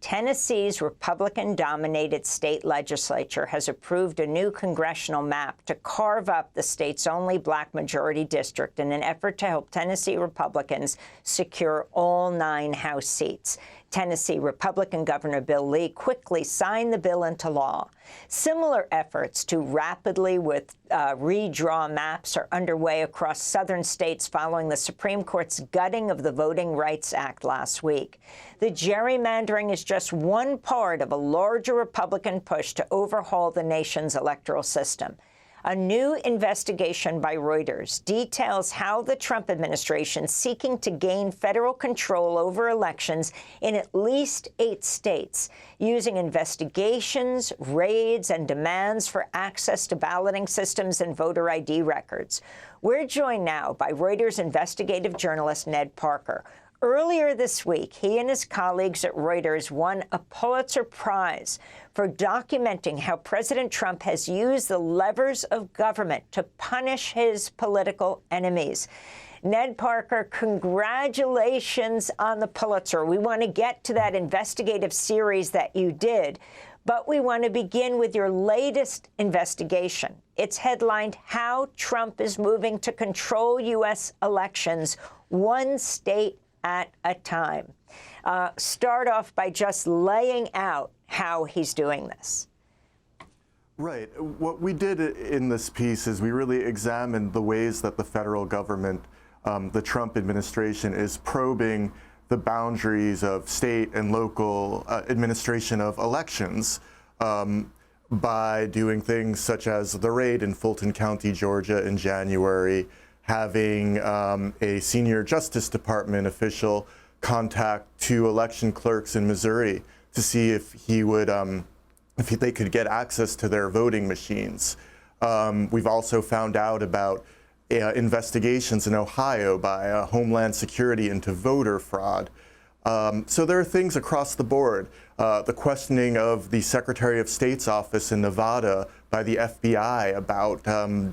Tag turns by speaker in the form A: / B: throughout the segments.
A: Tennessee's Republican-dominated state legislature has approved a new congressional map to carve up the state's only black majority district in an effort to help Tennessee Republicans secure all 9 House seats. Tennessee Republican Governor Bill Lee quickly signed the bill into law. Similar efforts to rapidly redraw maps are underway across southern states following the Supreme Court's gutting of the Voting Rights Act last week. The gerrymandering is just one part of a larger Republican push to overhaul the nation's electoral system. A new investigation by Reuters details how the Trump administration is seeking to gain federal control over elections in at least 8 states, using investigations, raids, and demands for access to balloting systems and voter ID records. We're joined now by Reuters investigative journalist Ned Parker. Earlier this week, he and his colleagues at Reuters won a Pulitzer Prize for documenting how President Trump has used the levers of government to punish his political enemies. Ned Parker, congratulations on the Pulitzer. We want to get to that investigative series that you did, but we want to begin with your latest investigation. It's headlined, How Trump is Moving to Control U.S. Elections, One State at a Time. Start off by just laying out how he's doing this.
B: Right. What we did in this piece is we really examined the ways that the federal government, the Trump administration, is probing the boundaries of state and local administration of elections by doing things such as the raid in Fulton County, Georgia in January, having a senior Justice Department official contact 2 election clerks in Missouri to see if they could get access to their voting machines. We've also found out about investigations in Ohio by Homeland Security into voter fraud. So there are things across the board. The questioning of the Secretary of State's office in Nevada by the FBI about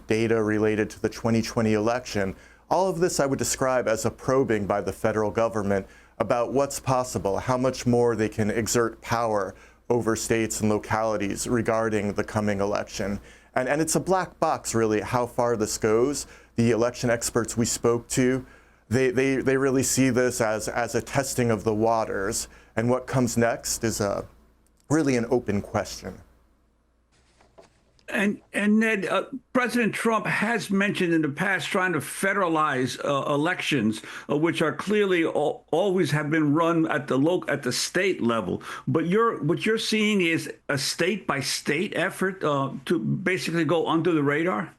B: data related to the 2020 election. All of this I would describe as a probing by the federal government about what's possible, how much more they can exert power over states and localities regarding the coming election. And it's a black box, really, how far this goes. The election experts we spoke to, they really see this as a testing of the waters. And what comes next is really an open question.
C: And Ned, President Trump has mentioned in the past trying to federalize elections, which are clearly always have been run at the state level. But what you're seeing is a state-by-state effort to basically go under the radar?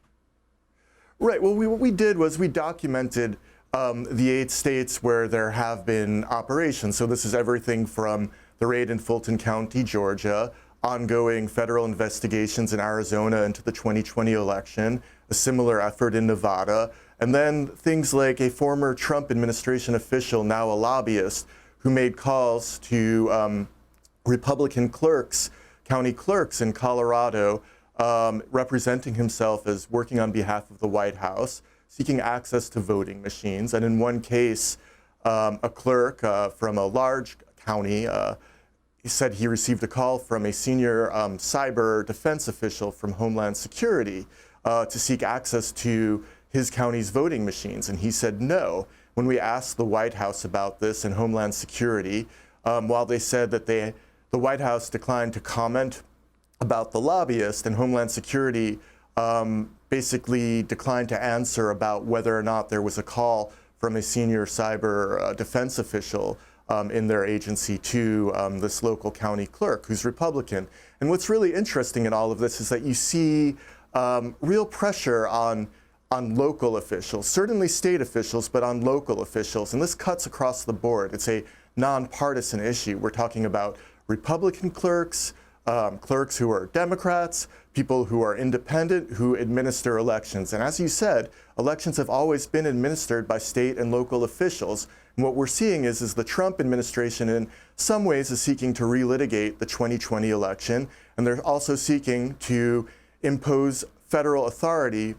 B: Right. Well, what we did was we documented the 8 states where there have been operations. So this is everything from the raid in Fulton County, Georgia, ongoing federal investigations in Arizona into the 2020 election, a similar effort in Nevada, and then things like a former Trump administration official, now a lobbyist, who made calls to Republican clerks, county clerks in Colorado, representing himself as working on behalf of the White House, seeking access to voting machines. And in one case, a clerk from a large county he said he received a call from a senior cyber defense official from Homeland Security to seek access to his county's voting machines. And he said no. When we asked the White House about this and Homeland Security, while they said that the White House declined to comment about the lobbyist, and Homeland Security basically declined to answer about whether or not there was a call from a senior cyber defense official in their agency to this local county clerk who's Republican. And what's really interesting in all of this is that you see real pressure on local officials, certainly state officials, but on local officials. And this cuts across the board. It's a nonpartisan issue. We're talking about Republican clerks, clerks who are Democrats, people who are independent, who administer elections. And as you said, elections have always been administered by state and local officials. And what we're seeing is the Trump administration in some ways is seeking to relitigate the 2020 election, and they're also seeking to impose federal authority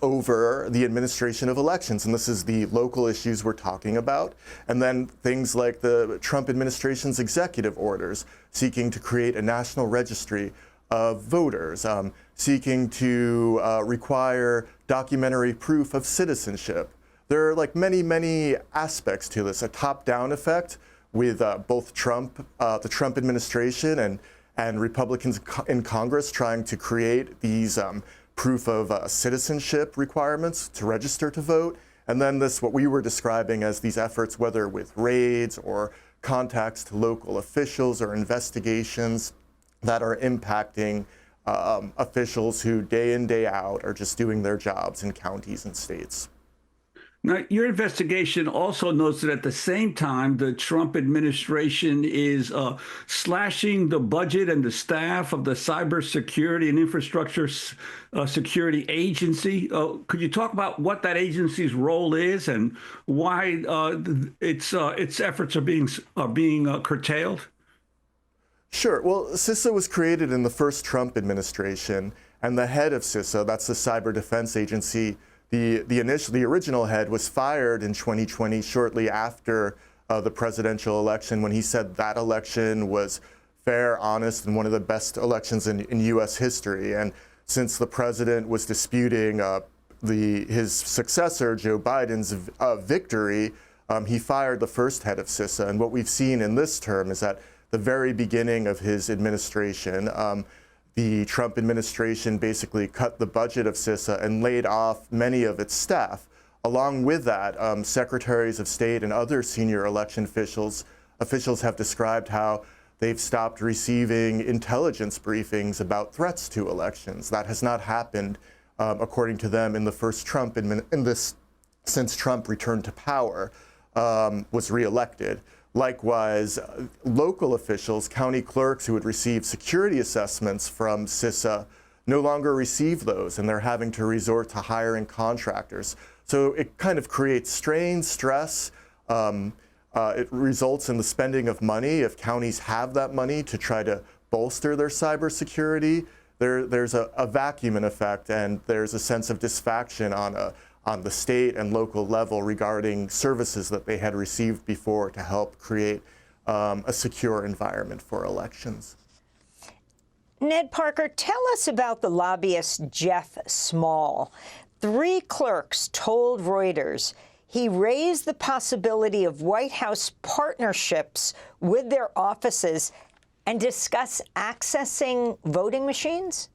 B: over the administration of elections. And this is the local issues we're talking about. And then things like the Trump administration's executive orders seeking to create a national registry of voters, seeking to require documentary proof of citizenship. There are like many aspects to this, a top-down effect with both the Trump administration and Republicans in Congress trying to create these proof of citizenship requirements to register to vote. And then this, what we were describing as these efforts, whether with raids or contacts to local officials or investigations that are impacting officials who day in, day out are just doing their jobs in counties and states.
C: Now, your investigation also notes that at the same time, the Trump administration is slashing the budget and the staff of the cybersecurity and infrastructure security agency. Could you talk about what that agency's role is and why its efforts are being curtailed?
B: Sure. Well, CISA was created in the first Trump administration, and the head of CISA, that's the Cyber Defense Agency, the original head was fired in 2020 shortly after the presidential election, when he said that election was fair, honest, and one of the best elections in U.S. history. And since the president was disputing his successor, Joe Biden's victory, he fired the first head of CISA. And what we've seen in this term is that the very beginning of his administration, the Trump administration basically cut the budget of CISA and laid off many of its staff. Along with that, secretaries of state and other senior election officials have described how they've stopped receiving intelligence briefings about threats to elections. That has not happened, according to them, in the first Trump since Trump returned to power, was reelected. Likewise, local officials, county clerks who would receive security assessments from CISA no longer receive those, and they're having to resort to hiring contractors. So it kind of creates strain, stress. It results in the spending of money. If counties have that money to try to bolster their cybersecurity, there's a vacuum in effect, and there's a sense of dissatisfaction on the state and local level regarding services that they had received before to help create a secure environment for elections.
A: Ned Parker, tell us about the lobbyist Jeff Small. 3 clerks told Reuters he raised the possibility of White House partnerships with their offices and discuss accessing voting machines?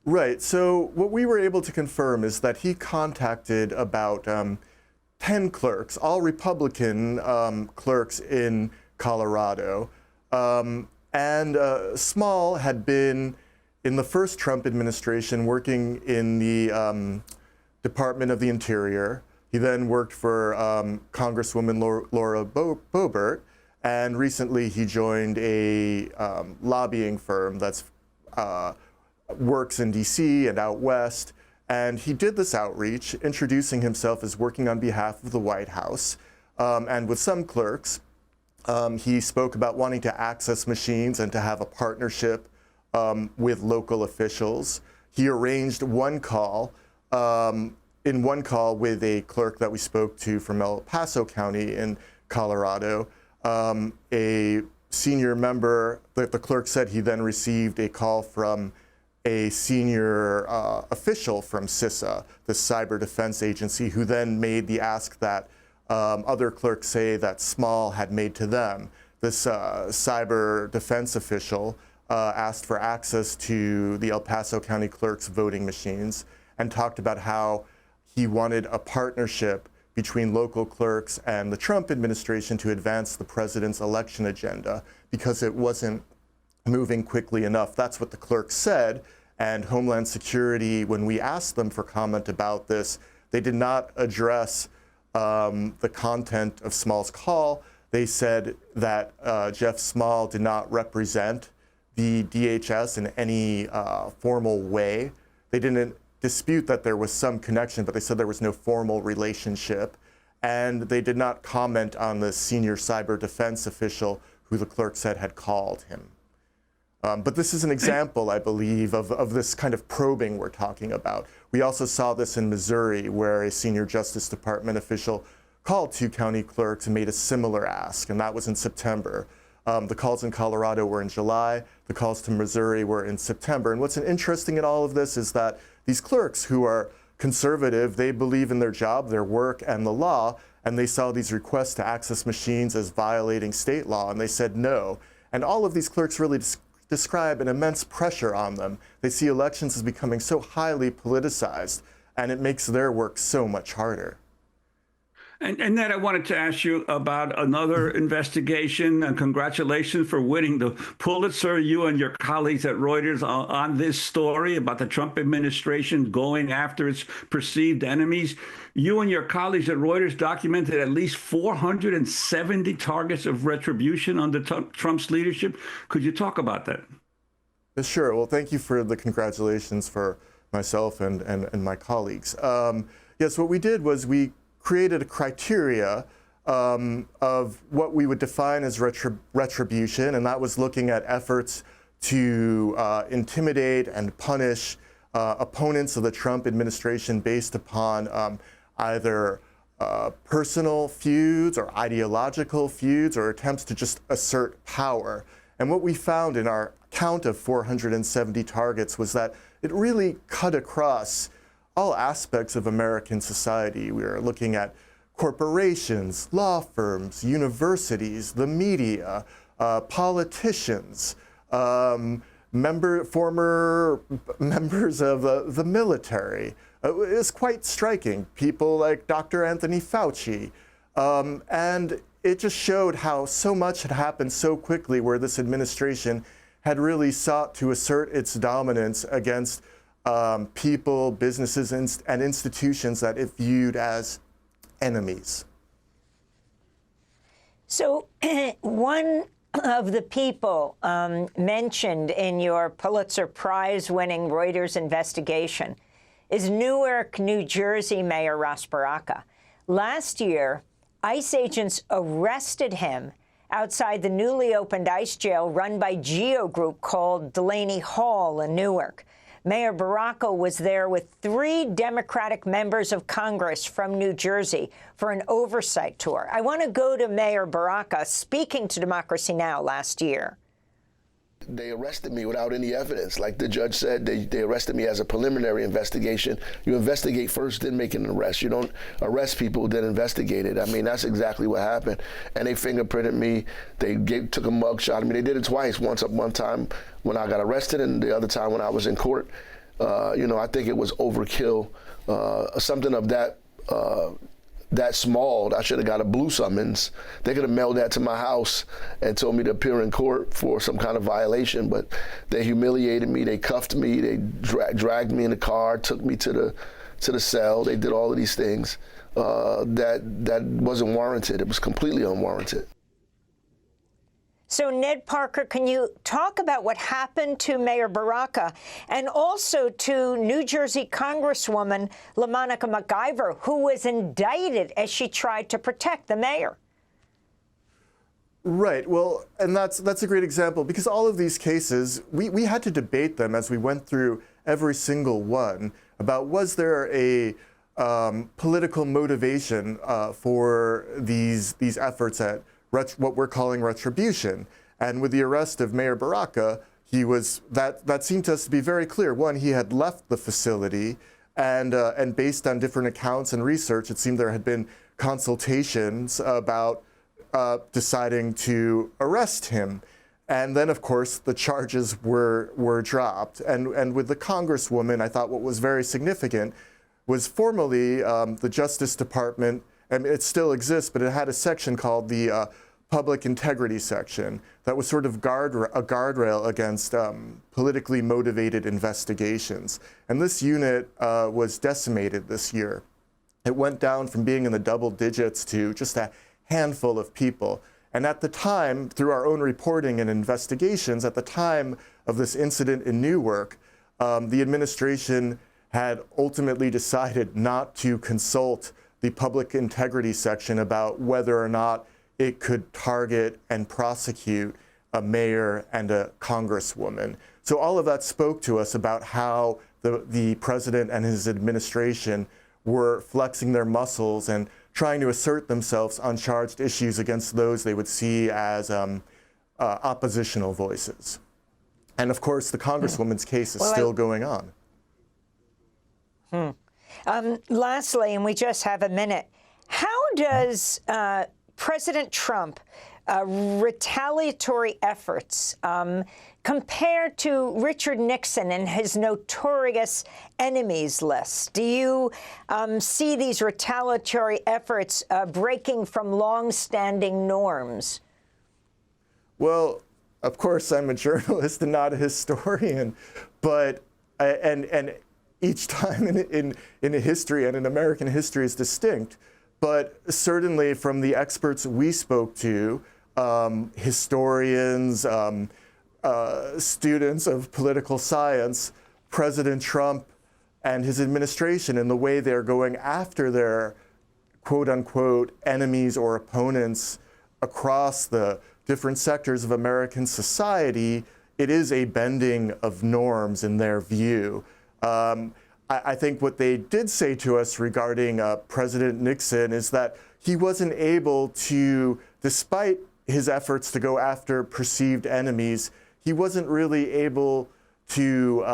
B: Right. So what we were able to confirm is that he contacted about 10 clerks, all Republican clerks in Colorado. And Small had been, in the first Trump administration, working in the Department of the Interior. He then worked for Congresswoman Laura Boebert, and recently he joined a lobbying firm that's works in D.C. and out west, and he did this outreach, introducing himself as working on behalf of the White House. And with some clerks, he spoke about wanting to access machines and to have a partnership with local officials. He arranged one call, with a clerk that we spoke to from El Paso County in Colorado. A senior member, the clerk said he then received a call from a senior official from CISA, the Cyber Defense Agency, who then made the ask that other clerks say that Small had made to them. This cyber defense official asked for access to the El Paso County clerk's voting machines and talked about how he wanted a partnership between local clerks and the Trump administration to advance the president's election agenda because it wasn't moving quickly enough. That's what the clerk said. And Homeland Security, when we asked them for comment about this, they did not address the content of Small's call. They said that Jeff Small did not represent the DHS in any formal way. They didn't dispute that there was some connection, but they said there was no formal relationship. And they did not comment on the senior cyber defense official who the clerk said had called him. But this is an example, I believe, of this kind of probing we're talking about. We also saw this in Missouri, where a senior Justice Department official called 2 county clerks and made a similar ask, and that was in September. The calls in Colorado were in July. The calls to Missouri were in September. And what's interesting in all of this is that these clerks, who are conservative, they believe in their job, their work, and the law, and they saw these requests to access machines as violating state law, and they said no. And all of these clerks really describe an immense pressure on them. They see elections as becoming so highly politicized, and it makes their work so much harder.
C: And Ned, I wanted to ask you about another investigation, and congratulations for winning the Pulitzer, you and your colleagues at Reuters, on this story about the Trump administration going after its perceived enemies. You and your colleagues at Reuters documented at least 470 targets of retribution under Trump's leadership. Could you talk about that?
B: Sure. Well, thank you for the congratulations for myself and my colleagues. Yes, what we did was we created a criteria of what we would define as retribution, and that was looking at efforts to intimidate and punish opponents of the Trump administration based upon either personal feuds or ideological feuds or attempts to just assert power. And what we found in our count of 470 targets was that it really cut across all aspects of American society. We are looking at corporations, law firms, universities, the media, politicians, former members of the military. It was quite striking. People like Dr. Anthony Fauci. And it just showed how so much had happened so quickly, where this administration had really sought to assert its dominance against people, businesses, and institutions that it viewed as enemies.
A: So one of the people mentioned in your Pulitzer Prize winning Reuters investigation is Newark, New Jersey Mayor Ras Baraka. Last year, ICE agents arrested him outside the newly opened ICE jail run by Geo Group called Delaney Hall in Newark. Mayor Baraka was there with 3 Democratic members of Congress from New Jersey for an oversight tour. I want to go to Mayor Baraka speaking to Democracy Now! Last year.
D: They arrested me without any evidence. Like the judge said, they arrested me as a preliminary investigation. You investigate first, then make an arrest. You don't arrest people, then investigate it. I mean, that's exactly what happened. And they fingerprinted me. They took a mug shot of me. They did it twice, one time when I got arrested and the other time when I was in court. I think it was overkill. Something of that small, I should have got a blue summons. They could have mailed that to my house and told me to appear in court for some kind of violation, but they humiliated me, they cuffed me, they dragged me in the car, took me to the cell. They did all of these things that wasn't warranted. It was completely unwarranted.
A: So, Ned Parker, can you talk about what happened to Mayor Baraka and also to New Jersey Congresswoman LaMonica McIver, who was indicted as she tried to protect the mayor?
B: Right. Well, and that's a great example, because all of these cases, we had to debate them as we went through every single one about, was there a political motivation for these efforts at what we're calling retribution. And with the arrest of Mayor Baraka, that seemed to us to be very clear. One, he had left the facility, and based on different accounts and research, it seemed there had been consultations about deciding to arrest him. And then, of course, the charges were dropped. And with the Congresswoman, I thought what was very significant was formerly the Justice Department, and it still exists, but it had a section called the Public Integrity section that was sort of a guardrail against politically motivated investigations. And this unit was decimated this year. It went down from being in the double digits to just a handful of people. And at the time, through our own reporting and investigations, at the time of this incident in Newark, the administration had ultimately decided not to consult the Public Integrity section about whether or not it could target and prosecute a mayor, and a congresswoman. So all of that spoke to us about how the president and his administration were flexing their muscles and trying to assert themselves on charged issues against those they would see as oppositional voices. And of course, the congresswoman's case is still going on.
A: Lastly, and we just have a minute, how does President Trump retaliatory efforts compare to Richard Nixon and his notorious enemies list? Do you see these retaliatory efforts breaking from long-standing norms?
B: Well, of course, I'm a journalist and not a historian, but and each time in a history and in American history is distinct. But certainly from the experts we spoke to, historians, students of political science, President Trump and his administration and the way they're going after their quote-unquote enemies or opponents across the different sectors of American society, it is a bending of norms in their view. I think what they did say to us regarding President Nixon is that he wasn't able to, despite his efforts to go after perceived enemies, he wasn't really able to,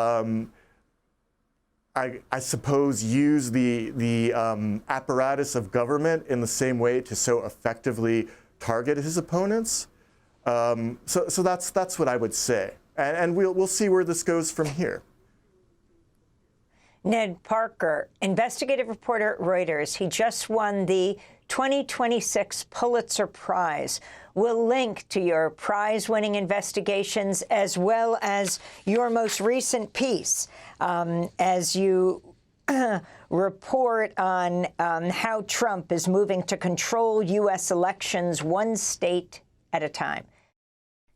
B: I suppose, use the apparatus of government in the same way to so effectively target his opponents. So that's what I would say, and we'll see where this goes from here.
A: Ned Parker, investigative reporter at Reuters. He just won the 2026 Pulitzer Prize. We'll link to your prize-winning investigations as well as your most recent piece as you report on how Trump is moving to control U.S. elections one state at a time.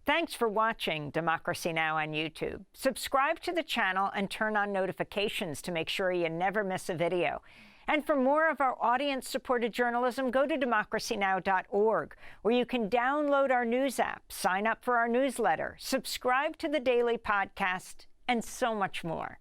A: Thanks for watching Democracy Now! On YouTube. Subscribe to the channel and turn on notifications to make sure you never miss a video. And for more of our audience-supported journalism, go to democracynow.org, where you can download our news app, sign up for our newsletter, subscribe to the daily podcast, and so much more.